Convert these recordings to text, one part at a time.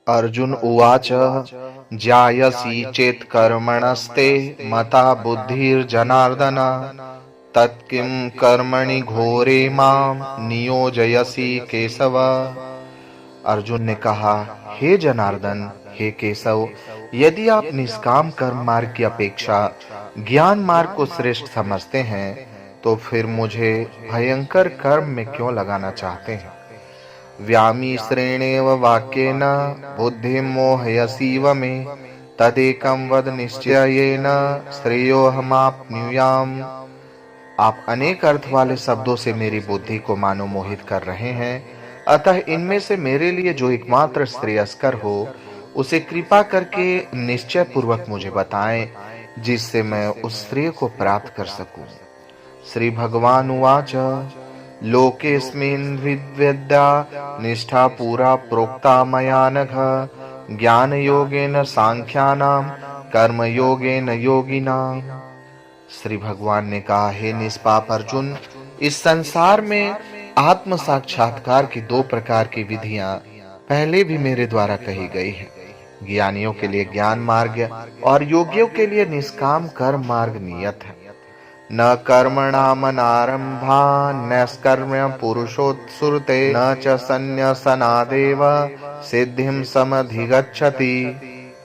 अर्जुन उवाच ज्यायसि चेत् कर्मणस्ते मता बुद्धिर्जनार्दन तत्किं कर्मणि घोरे मां नियोजयसि केशव। अर्जुन ने कहा, हे जनार्दन, हे केशव, यदि आप निष्काम कर्म मार्ग की अपेक्षा ज्ञान मार्ग को श्रेष्ठ समझते हैं तो फिर मुझे भयंकर कर्म में क्यों लगाना चाहते हैं। व्यामिश्रेणेव वाक्येन बुद्धिं मोहयसीव मे तदेकं वद निश्चयेन श्रेयोहमाप्नुयाम्। आप अनेक अर्थ वाले शब्दों से मेरी बुद्धि को मानो मोहित कर रहे हैं, अतः इनमें से मेरे लिए जो एकमात्र श्रेयस्कर हो उसे कृपा करके निश्चय पूर्वक मुझे बताएं, जिससे मैं उस श्रेय को प्राप्त कर सकूं। श्री भगवान उवाच लोकेस्मिन् विद्या निष्ठा पूरा प्रोक्ता मया नघ ज्ञान योगेन सांख्यानां कर्म योगेन योगिनां। श्री भगवान ने कहा, हे निष्पाप अर्जुन, इस संसार में आत्म साक्षात्कार की दो प्रकार की विधियां पहले भी मेरे द्वारा कही गई हैं। ज्ञानियों के लिए ज्ञान मार्ग और योगियों के लिए निष्काम कर्म मार्ग नियत है। न कर्मणामनारंभा नैष्कर्म्य पुरुषोत्सुरते न च संन्यासनादेव सिद्धिं समधिगच्छति।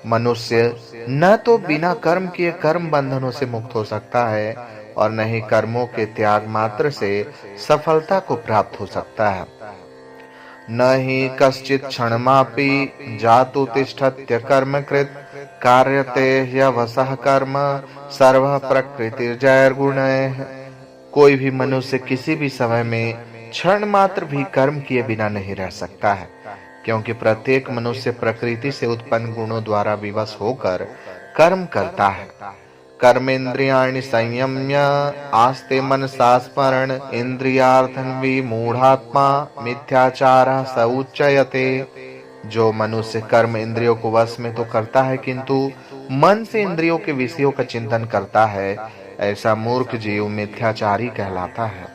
मनुष्य न तो बिना कर्म किए कर्म बंधनों से मुक्त हो सकता है और न ही कर्मों के त्याग मात्र से सफलता को प्राप्त हो सकता है। न हि कश्चित् क्षणमापि जातु तिष्ठत्य कर्मकृत् कार्यते ह्यवसः कर्म सर्वः प्रकृतिर्जैर्गुणैः। कोई भी मनुष्य किसी भी समय में क्षण मात्र भी कर्म किए बिना नहीं रह सकता है, क्योंकि प्रत्येक मनुष्य प्रकृति से उत्पन्न गुणों द्वारा विवश होकर कर्म करता है। कर्मेन्द्रियाणि संयम्य आस्ते मनसा स्मरण इंद्रियार्थं विमूढ़ात्मा मिथ्याचारः स उच्यते। जो मनुष्य कर्म इंद्रियों को वश में तो करता है किंतु मन से इंद्रियों के विषयों का चिंतन करता है, ऐसा मूर्ख जीव मिथ्याचारी कहलाता है।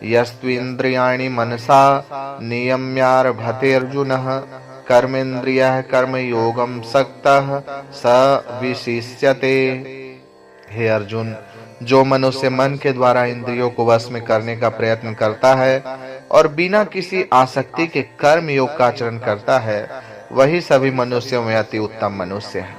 यस्त्विन्द्रियाणि मनसा नियम्यारभते अर्जुनः कर्मेन्द्रियः कर्मयोगं सक्तः स विशिष्यते। हे अर्जुन, जो मनुष्य मन के द्वारा इंद्रियों को वश में करने का प्रयत्न करता है और बिना किसी आसक्ति के कर्म योग का आचरण करता है, वही सभी मनुष्यों में अति उत्तम मनुष्य है।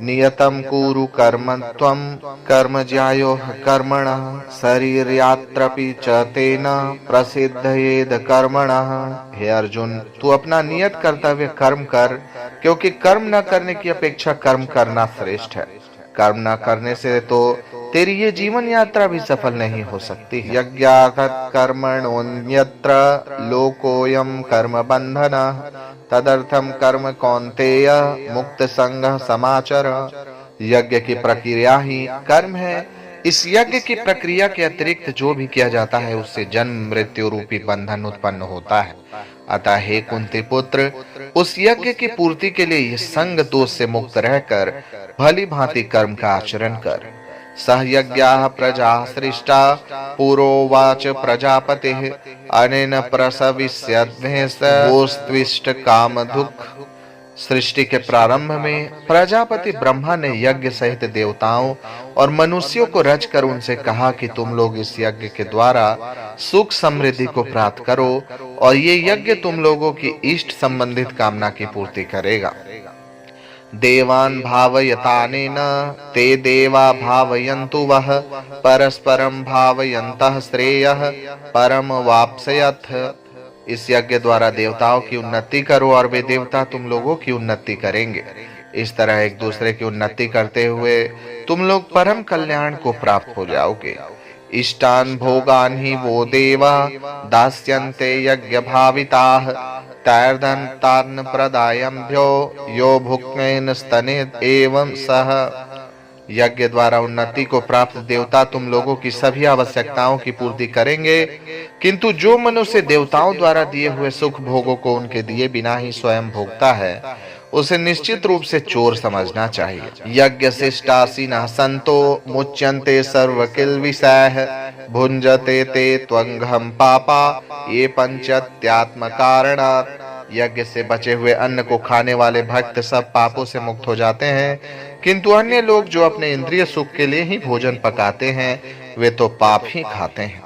नियतं कुरु कर्म त्वं कर्म ज्यायो कर्मणः शरीर्यात्रपि च तेन प्रसिद्धयेद कर्मणः। हे अर्जुन, तू अपना नियत कर्तव्य कर्म कर, क्योंकि कर्म न करने की अपेक्षा कर्म करना श्रेष्ठ है। कर्म न करने से तो तेरी ये जीवन यात्रा भी सफल नहीं हो सकती। यज्ञार्थं कर्मणोऽन्यत्र लोकोऽयं कर्म बन्धनः तदर्थं कर्म कौन्तेय मुक्त संगः समाचर। यज्ञ की प्रक्रिया ही कर्म है। इस यज्ञ की प्रक्रिया के अतिरिक्त जो भी किया जाता है उससे जन्म मृत्यु रूपी बंधन उत्पन्न होता है। अतः हे कुंती पुत्र, उस यज्ञ की पूर्ति के लिए यह संग दोष से मुक्त रहकर भली भांति कर्म का आचरण कर। सहयज्ञाः प्रजा सृष्टा पुरोवाच प्रजापतिः अनेन प्रसविष्यद्भेषवोस्त्विष्ट कामधुक्। सृष्टि के प्रारंभ में प्रजापति ब्रह्मा ने यज्ञ सहित देवताओं और मनुष्यों को रचकर उनसे कहा कि तुम लोग इस यज्ञ के द्वारा सुख समृद्धि को प्राप्त करो और ये यज्ञ तुम लोगों की इष्ट संबंधित कामना की पूर्ति करेगा। देवान् भावयतानेन ते देवा भावयन्तु वः परस्परं भावयन्तः श्रेयः परम वाप्स्यथ। इस यज्ञ द्वारा देवताओं की उन्नति करो और वे देवता तुम लोगों की उन्नति करेंगे। इस तरह एक दूसरे की उन्नति करते हुए तुम लोग परम कल्याण को प्राप्त हो जाओगे। इष्टान् भोगान् हि वो देवा दास्यन्ते यज्ञ भाविताः तैर्धन्तान् प्रदायम्भ्यो यो भुक्तेन स्तनेत एवं सह। यज्ञ द्वारा उन्नति को प्राप्त देवता तुम लोगों की सभी आवश्यकताओं की पूर्ति करेंगे, किंतु जो मनुष्य देवताओं द्वारा दिए हुए सुख भोगों को उनके दिए बिना ही स्वयं भोगता है, उसे निश्चित रूप से चोर समझना चाहिए। यज्ञ शिष्टासीनः संतो मुच्यन्ते सर्व किल्बिषैः भुञ्जते ते त्वंघं पापा ये पंचत्यात्म कारणात्। यज्ञ से बचे हुए अन्न को खाने वाले भक्त सब पापों से मुक्त हो जाते हैं, किंतु अन्य लोग जो अपने इंद्रिय सुख के लिए ही भोजन पकाते हैं, वे तो पाप ही खाते हैं।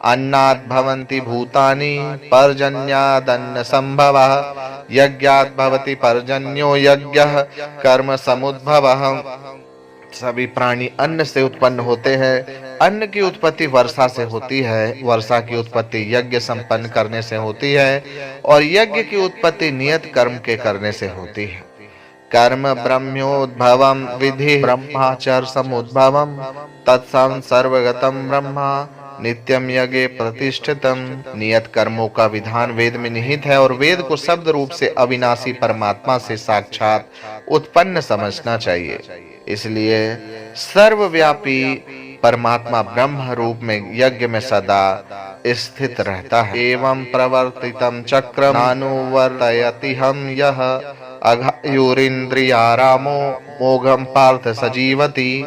अन्नात् भवन्ति भूतानि पर्जन्यादन्न संभवः, यज्ञात् भवति पर्जन्यो यज्ञः कर्म समुद्भवः। सभी प्राणी अन्न से उत्पन्न होते हैं। अन्न की उत्पत्ति वर्षा से होती है, वर्षा की उत्पत्ति यज्ञ संपन्न करने से होती है, और यज्ञ की उत्पत्ति नियत कर्म के करने से होती है। कर्म ब्रह्मोद्भवम विधि ब्रह्माचर समुद्भवम तत्सं सर्वगतम ब्रह्मा नित्यम यज्ञ प्रतिष्ठितम। नियत कर्मों का विधान वेद में निहित है, और वेद को शब्द रूप से अविनाशी परमात्मा से साक्षात उत्पन्न समझना चाहिए। इसलिए सर्वव्यापी परमात्मा ब्रह्म रूप में यज्ञ में सदा स्थित रहता है। एवं प्रवर्तितम चक्र नानुवर्तयति हम यह अघायुरिंद्रियारामो मोघम पार्थ सजीवति।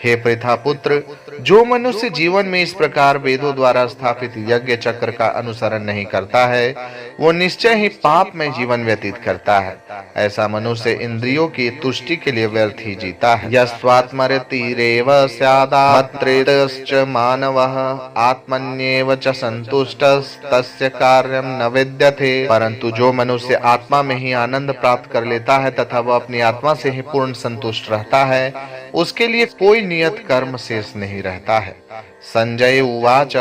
हे पृथा पुत्र, जो मनुष्य जीवन में इस प्रकार वेदों द्वारा स्थापित यज्ञ चक्र का अनुसरण नहीं करता है, वो निश्चय ही पाप में जीवन व्यतीत करता है। ऐसा मनुष्य इंद्रियों की तुष्टि के लिए व्यर्थ ही जीता है। यस्त्वात्मरतिरेव स्यादामत्रेतश्च मानवः आत्मन्येव च संतुष्टस्तस्य कार्यं न विद्यते। परंतु जो मनुष्य आत्मा में ही आनंद प्राप्त कर लेता है तथा वह अपनी आत्मा से ही पूर्ण संतुष्ट रहता है, उसके लिए कोई नियत कर्म शेष नहीं रहता है। संजय उवाच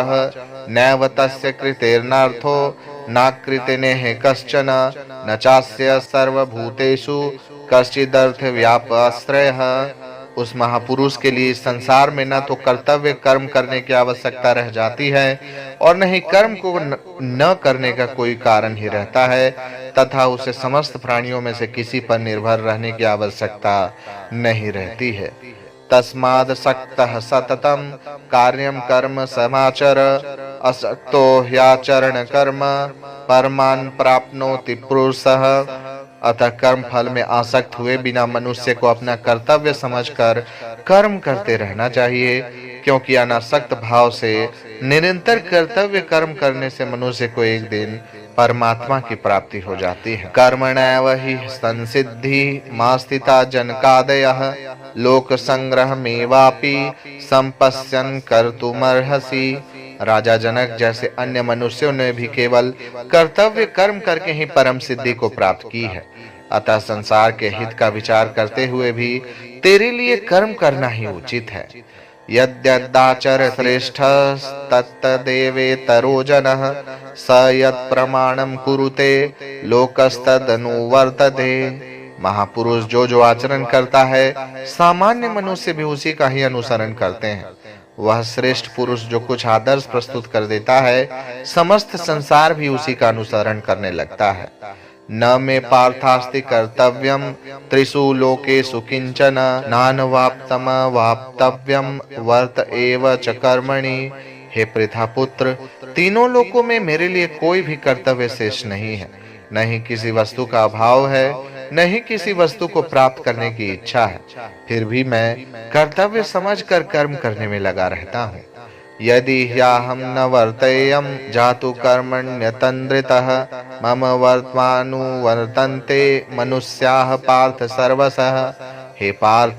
नैव तस्य कृतेर्नार्थो नाकृतिनेह कश्चन न चास्य सर्वभूतेषु कश्चिदर्थ व्यापाश्रयः। उस महापुरुष के लिए इस संसार में न तो कर्तव्य कर्म करने की आवश्यकता रह जाती है, और न ही कर्म को न करने का कोई कारण ही रहता है, तथा उसे समस्त प्राणियों में से किसी पर निर्भर रहने की आवश्यकता नहीं रहती है। तस्माद् सक्तः सततं कार्यं कर्म समाचर असक्तो ह्याचरण कर्म परमान् प्राप्नोति पुरुषः। अतः कर्म फल में आसक्त हुए बिना मनुष्य को अपना कर्तव्य समझकर कर्म करते रहना चाहिए, क्योंकि अनासक्त भाव से निरंतर कर्तव्य कर्म करने से मनुष्य को एक दिन परमात्मा की प्राप्ति हो जाती है। कर्मणैव हि संसिद्धि मास्थिता जनकादयः लोक संग्रह मेवापि संपश्यन् कर्तुमर्हसि। राजा जनक जैसे अन्य मनुष्यों ने भी केवल कर्तव्य कर्म करके ही परम सिद्धि को प्राप्त की है। अतः संसार के हित का विचार करते हुए भी तेरे लिए कर्म करना ही उचित है। यद्यदाचर श्रेष्ठस्तत्तदेवेतरो जनः स यत्प्रमाणं कुरुते लोकस्तदनुवर्तते। महापुरुष जो जो आचरण करता है, सामान्य मनुष्य भी उसी का ही अनुसरण करते हैं। वह श्रेष्ठ पुरुष जो कुछ आदर्श प्रस्तुत कर देता है, समस्त संसार भी उसी का अनुसरण करने लगता है। न मे पार्थास्ति कर्तव्यम त्रिषु लोकेषु किंचन नानवाप्तम वाप्तव्यम वर्त एव च कर्मणि। हे पृथा पुत्र, तीनों लोकों में मेरे लिए कोई भी कर्तव्य शेष नहीं है। न ही किसी वस्तु का अभाव है, न ही किसी वस्तु को प्राप्त करने की इच्छा है। फिर भी मैं कर्तव्य समझकर कर्म करने में लगा रहता हूँ। यदि ह्याहं न वर्तेयं जातु कर्मण्यतन्द्रितः मम वर्त्मानुवर्तन्ते मनुष्याः पार्थ सर्वशः। हे पार्थ,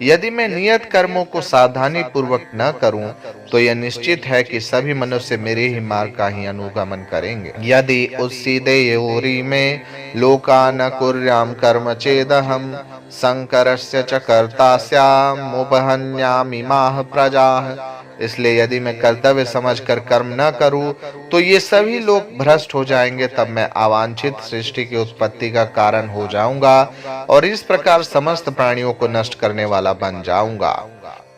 यदि मैं नियत कर्मों को सावधानी पूर्वक न करूं, तो यह निश्चित है कि सभी मनुष्य मेरे ही मार्ग का ही अनुगमन करेंगे। यदि उस्सीदेयोरि में लोका न कुर्याम कर्म चेदहम शंकरस्य च कर्ता स्यामुपहन्यामिमाः प्रजाः। इसलिए यदि मैं कर्तव्य समझकर कर्म न करूं, तो ये सभी लोग भ्रष्ट हो जाएंगे। तब मैं अवांछित सृष्टि की उत्पत्ति का कारण हो जाऊंगा, और इस प्रकार समस्त प्राणियों को नष्ट करने वाला बन जाऊंगा।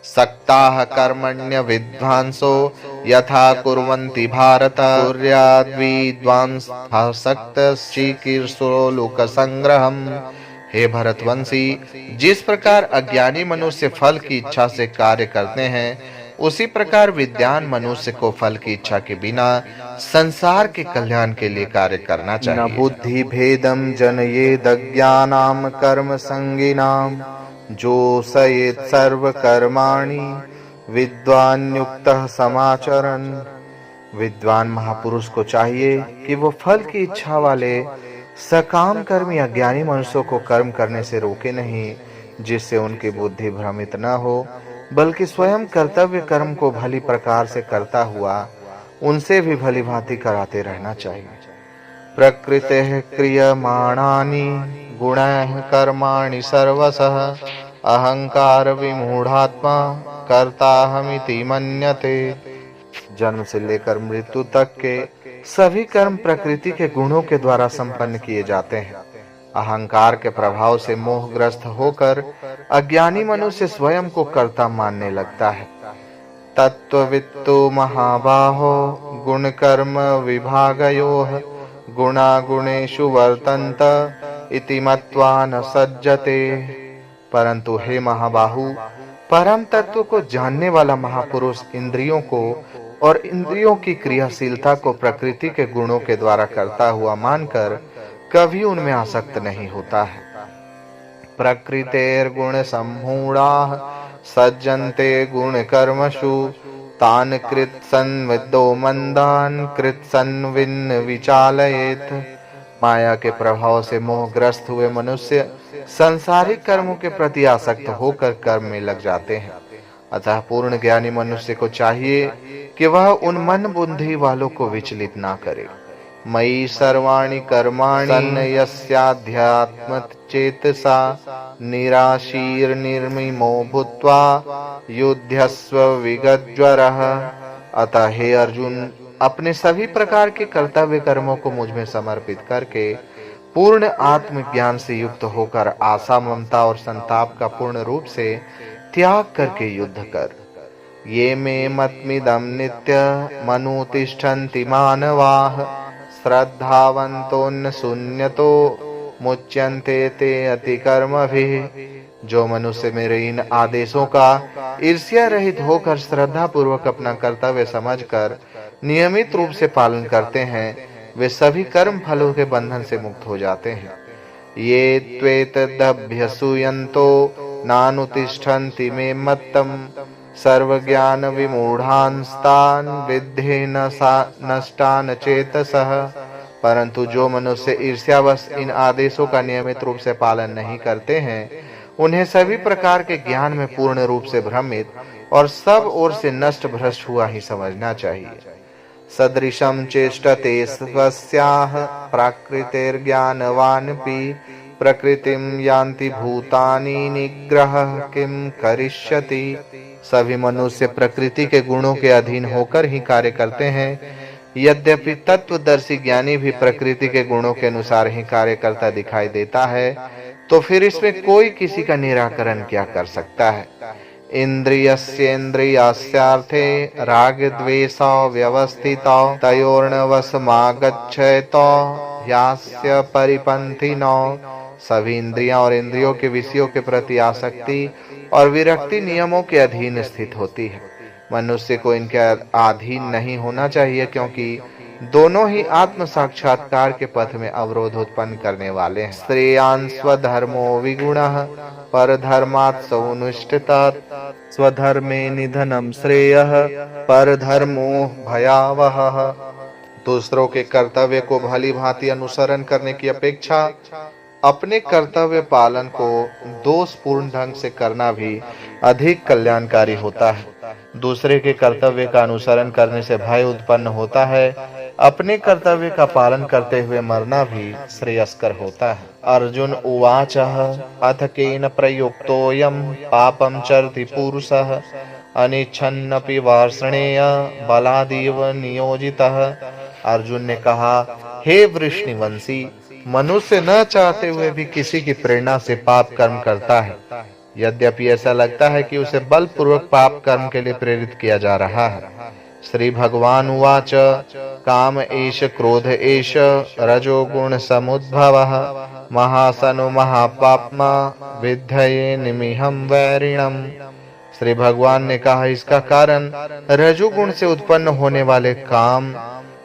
सक्ताः कर्मण्य विद्वांसो यथा कुर्वन्ति भारत कुर्याद्विद्वांसः सक्तश्चिकीर्षो लोक संग्रहम्। हे भरतवंशी, जिस प्रकार अज्ञानी मनुष्य फल की इच्छा से कार्य करते हैं, उसी प्रकार विद्वान मनुष्य को फल की इच्छा के बिना संसार के कल्याण के लिए कार्य करना चाहिए। न बुद्धि भेदम जनयेद अज्ञानाम कर्म संगिनाम जोषयेत् सर्व कर्माणि विद्वान युक्तः समाचरन्। विद्वान महापुरुष को चाहिए कि वो फल की इच्छा वाले सकाम कर्म या ज्ञानी मनुष्यों को कर्म करने से रोके नहीं, जिससे उनकी बुद्धि भ्रमित न हो, बल्कि स्वयं कर्तव्य कर्म को भली प्रकार से करता हुआ उनसे भी भली भांति कराते रहना चाहिए। प्रकृतेः क्रियमाणानि गुणैः कर्माणि सर्वशः अहंकार विमूढ़ात्मा कर्ताहमिति मन्यते। जन्म से लेकर मृत्यु तक के सभी कर्म प्रकृति के गुणों के द्वारा संपन्न किए जाते हैं। अहंकार के प्रभाव से मोहग्रस्त होकर अज्ञानी मनुष्य स्वयं को कर्ता मानने लगता है। तत्त्ववित्तो महाबाहो गुण कर्म विभागयोः गुणा गुणेषु वर्तन्त इति मत्वा न सज्जते। परंतु हे महाबाहु, परम तत्व को जानने वाला महापुरुष इंद्रियों को और इंद्रियों की क्रियाशीलता को प्रकृति के गुणों के द्वारा करता हुआ मानकर कभी उनमें आसक्त नहीं होता है। प्रकृतेर्गुण सम्मूढ़ाः सज्जन्ते गुण कर्मसु तान् कृत्सन्विदो मंदान् कृत्सन्विन् विचालयेत्। माया के प्रभाव से मोहग्रस्त हुए मनुष्य सांसारिक कर्मों के प्रति आसक्त होकर कर्म में लग जाते हैं। अतः पूर्ण ज्ञानी मनुष्य को चाहिए कि वह उन मन बुद्धि वालों को विचलित ना करे। मयि सर्वाणि कर्माणि यस्याध्यात्म चेतसा निराशीर्निर्ममो भूत्वा युध्यस्व विगतज्वरः। अतः हे अर्जुन, अपने सभी प्रकार के कर्तव्य कर्मों को मुझ में समर्पित करके पूर्ण आत्मज्ञान से युक्त होकर आशा, ममता और संताप का पूर्ण रूप से त्याग करके युद्ध कर। ये मे मतमिदं नित्य मनुतिष्ठन्ति मानवाः श्रद्धावन्तोऽन्य शून्यतो मुच्यन्ते ते अतिकर्मभिः। जो मनुष्य मेरे इन आदेशों का ईर्ष्या रहित होकर श्रद्धा पूर्वक अपना कर्तव्य समझकर नियमित रूप से पालन करते हैं, वे सभी कर्म फलों के बंधन से मुक्त हो जाते हैं। ये त्वेतदभ्यसूयन्तो नानुतिष्ठन्ति मे मत्तम् सर्वज्ञान विमूढ़ांस्तान् विद्धि नष्टान् चेतसः। परंतु जो मनुष्य ईर्ष्यावश इन आदेशों का नियमित रूप से पालन नहीं करते हैं, उन्हें सभी प्रकार के ज्ञान में पूर्ण रूप से भ्रमित और सब ओर से नष्ट भ्रष्ट हुआ ही समझना चाहिए। सदृशं चेष्टते स्वस्याः प्राकृतिर्ज्ञानवानपि प्रकृतिं यान्ति भूतानि निग्रहः किं करिष्यति। सभी मनुष्य प्रकृति के गुणों के अधीन होकर ही कार्य करते हैं। यद्यपि तत्वदर्शी ज्ञानी भी प्रकृति के गुणों के अनुसार ही कार्य करता दिखाई देता है, तो फिर इसमें कोई किसी का निराकरण क्या कर सकता है। इंद्रियस्येन्द्रियास्यार्थे राग द्वेषौ व्यवस्थितौ तयोर्नवशमागच्छेतो यास्य परिपन्थिनौ। सभी इंद्रियां और इंद्रियों के विषयों के प्रति आसक्ति और विरक्ति नियमों के अधीन स्थित होती है। मनुष्य को इनके अधीन नहीं होना चाहिए, क्योंकि दोनों ही आत्म साक्षात्कार के पथ में अवरोध उत्पन्न करने वाले हैं। श्रेयान् स्वधर्मो विगुणः परधर्मात् सौनुष्ठितात् स्वधर्मे निधनं श्रेयः परधर्मो भयावहः। दूसरों के कर्तव्य को भली भांति अनुसरण करने की अपेक्षा अपने कर्तव्य पालन को दोषपूर्ण ढंग से करना भी अधिक कल्याणकारी होता है। दूसरे के कर्तव्य का अनुसरण करने से भय उत्पन्न होता है। अपने कर्तव्य का पालन करते हुए मरना भी श्रेयस्कर होता है। अर्जुन उवाच अथ केन प्रयुक्तोऽयं पापं चरति पुरुषः अनिच्छन्नपि वार्ष्णेय बलादेव नियोजितः। अर्जुन ने कहा, हे वृष्णिवंशी, मनुष्य न चाहते हुए भी किसी की प्रेरणा से पाप कर्म करता है। यद्यपि ऐसा लगता है कि उसे बलपूर्वक पाप कर्म के लिए प्रेरित किया जा रहा है। श्री भगवान उवाच काम एष क्रोध एष रजोगुण समुद्भवः महासनो महापाप्मा विद्धये निमिहं वैरिणम्। श्री भगवान ने कहा, इसका कारण रजोगुण से उत्पन्न होने वाले काम,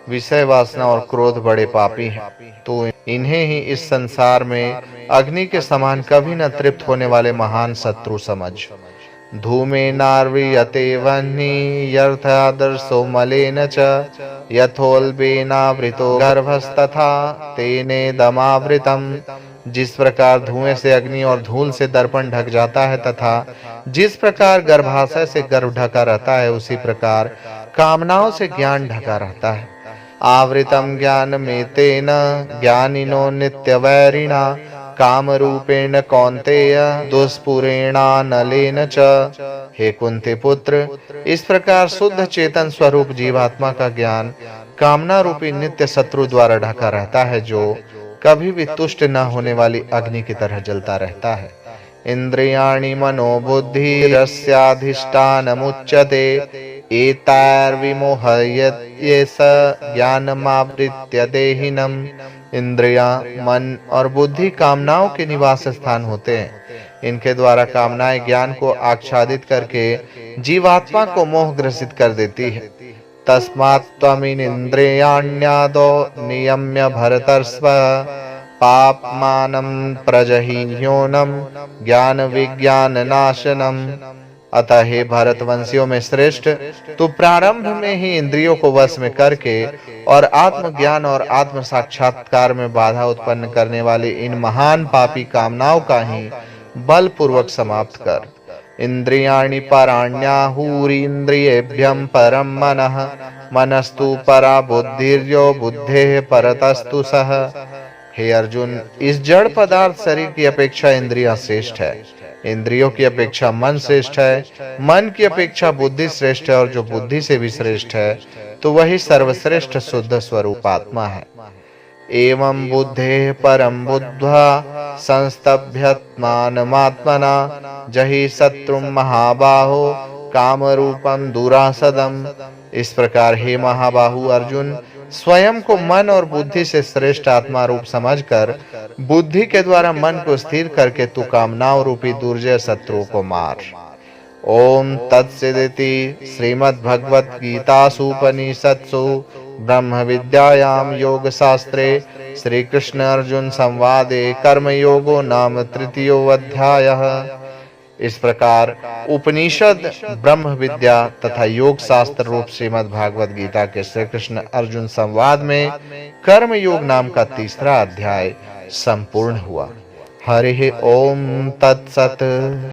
विषय वासना और क्रोध बड़े पापी हैं, तो इन्हें ही इस संसार में अग्नि के समान कभी न तृप्त होने वाले महान शत्रु समझ। धूमेनार्व्रियते वह्निः यथादर्शो मलेन च यथोल्बेनावृतो गर्भस्तथा तेनेदमावृतम्। जिस प्रकार धुएं से अग्नि और धूल से दर्पण ढक जाता है तथा जिस प्रकार गर्भाशय से गर्भ ढका रहता है, उसी प्रकार कामनाओं से ज्ञान ढका रहता है। आवृतम ज्ञानमेतेन ज्ञानिनो नित्यवैरिणा काम रूपेण कौन्तेय दुष्पुरेणानलेन च। हे कुंती पुत्र, इस प्रकार शुद्ध चेतन स्वरूप जीवात्मा का ज्ञान कामना रूपी नित्य शत्रु द्वारा ढका रहता है, जो कभी भी तुष्ट न होने वाली अग्नि की तरह जलता रहता है। इंद्रियाणि मनोबुद्धिरस्याधिष्ठानमुच्यते एतैर्विमोहयत्येष ज्ञानमावृत्य देहिनम्। इंद्रियां, मन और बुद्धि कामनाओं के निवास स्थान होते हैं। इनके द्वारा कामनाएं ज्ञान को आच्छादित करके जीवात्मा को मोह ग्रसित कर देती है। तस्मात् त्वमिन्द्रियाण्यादौ नियम्य भरतर्षभ पाप्मानं प्रजह्योनं ज्ञान विज्ञान नाशनम। अतः हे भरतवंशियों में श्रेष्ठ, तू प्रारंभ में ही इंद्रियों को वश में करके और आत्मज्ञान और आत्म साक्षात्कार में बाधा उत्पन्न करने वाली इन महान पापी कामनाओं का ही बलपूर्वक समाप्त कर। इंद्रियाणि पराण्याहुरीन्द्रियेभ्यं परं मनः मनस्तु परा बुद्धिर्यो बुद्धेः परतस्तु सः। हे अर्जुन, इस जड़ पदार्थ शरीर की अपेक्षा इंद्रियां श्रेष्ठ है, इंद्रियों की अपेक्षा मन श्रेष्ठ है, मन की अपेक्षा बुद्धि श्रेष्ठ है, और जो बुद्धि से भी श्रेष्ठ है तो वही सर्वश्रेष्ठ शुद्ध स्वरूप आत्मा है। एवं बुद्धेः परं बुद्ध्वा संस्तभ्यात्मानमात्मना जहि शत्रुं महाबाहो कामरूपं दुरासदम्। इस प्रकार हे महाबाहु अर्जुन, स्वयं को मन और बुद्धि से श्रेष्ठ आत्मा रूप समझकर बुद्धि के द्वारा मन को स्थिर करके तू कामनाओं रूपी दुर्जय शत्रुओं को मार। ओम तत्सदिति श्रीमद्भगवद्गीतासूपनिषत्सु ब्रह्म विद्यायां योग शास्त्रे श्री कृष्ण अर्जुन संवादे कर्मयोगो नाम तृतीयो अध्यायः। इस प्रकार उपनिषद, ब्रह्म विद्या तथा योग शास्त्र रूप श्रीमद् भागवत गीता के श्री कृष्ण अर्जुन संवाद में कर्म योग नाम का तीसरा अध्याय संपूर्ण हुआ। हरि ओम तत्सत।